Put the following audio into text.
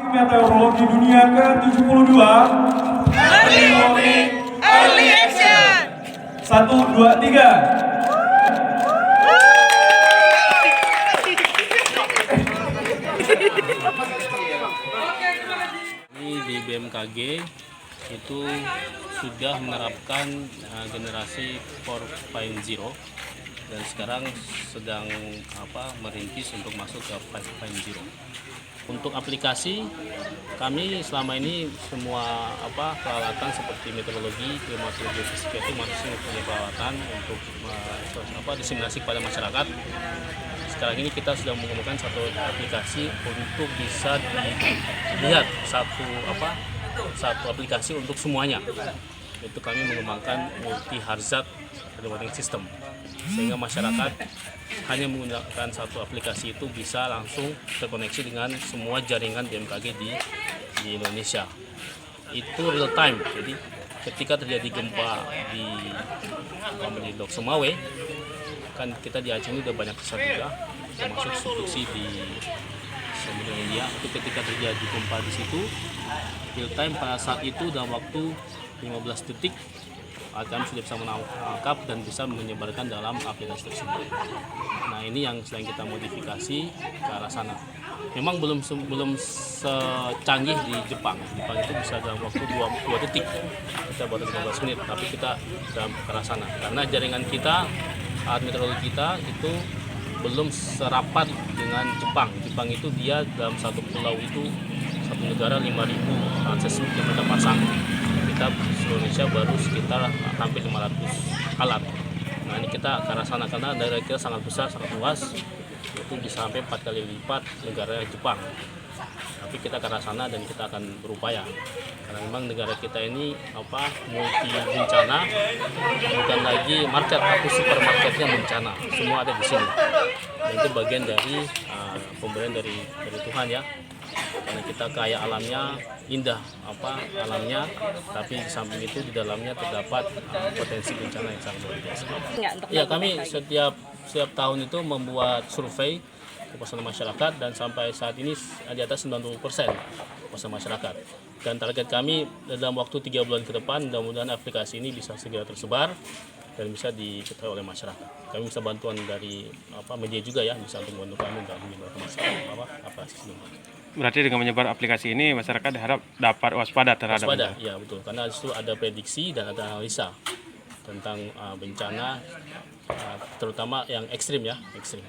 Meteorologi Dunia ke-72. Early warning, early action. 1, 2, 3. Ini di BMKG itu sudah menerapkan generasi 4.0 dan sekarang sedang merintis untuk masuk ke 5.0. Untuk aplikasi kami selama ini semua peralatan seperti meteorologi, klimatologi, fisika itu masih punya peralatan untuk diseminasi kepada masyarakat. Sekarang ini kita sudah menggunakan satu aplikasi untuk bisa dilihat satu aplikasi untuk semuanya. Itu kami mengembangkan multi hazard warning system sehingga masyarakat hanya menggunakan satu aplikasi itu bisa langsung terkoneksi dengan semua jaringan BMKG di Indonesia. Itu real time, jadi ketika terjadi gempa di Lok Sumawe, kan kita di Aceh ini udah banyak besar juga, termasuk subduksi di Samudra India. Itu ketika terjadi gempa di situ, real time pada saat itu dalam waktu 15 detik kami sudah bisa menangkap dan bisa menyebarkan dalam aplikasi tersebut. Nah, ini yang sedang kita modifikasi ke arah sana. Memang belum secanggih di Jepang. Jepang itu bisa dalam waktu 2 detik. Kita baru 15 menit, tapi kita dalam ke arah sana. Karena jaringan kita, alat meteorologi kita itu belum serapat dengan Jepang. Jepang itu dia dalam satu pulau itu, satu negara 5.000 seismik yang mereka pasang. Kita Indonesia baru sekitar hampir 500 alat. Nah, ini kita ke arah sana karena daerah kita sangat besar, sangat luas, itu bisa sampai 4 kali lipat negara Jepang. Tapi kita ke arah sana dan kita akan berupaya karena memang negara kita ini multi bencana, bukan lagi market tapi supermarketnya bencana, semua ada di sini. Dan itu bagian dari pemberian dari Tuhan ya. Karena kita kaya alamnya, indah alamnya, tapi di samping itu di dalamnya terdapat potensi bencana yang sangat luar biasa. Ya, kami setiap tahun itu membuat survei kepuasan masyarakat dan sampai saat ini di atas 90% kepuasan masyarakat. Dan target kami dalam waktu 3 bulan ke depan, mudah-mudahan aplikasi ini bisa segera tersebar dan bisa diketahui oleh masyarakat. Kami bisa bantuan dari media juga ya, bisa untuk membantu kami dalam menyebarkan aplikasi ini. Berarti dengan menyebar aplikasi ini masyarakat harap dapat waspada terhadap bencana. Ya betul, karena itu ada prediksi dan ada analisa tentang bencana, terutama yang ekstrim ya, ekstrim.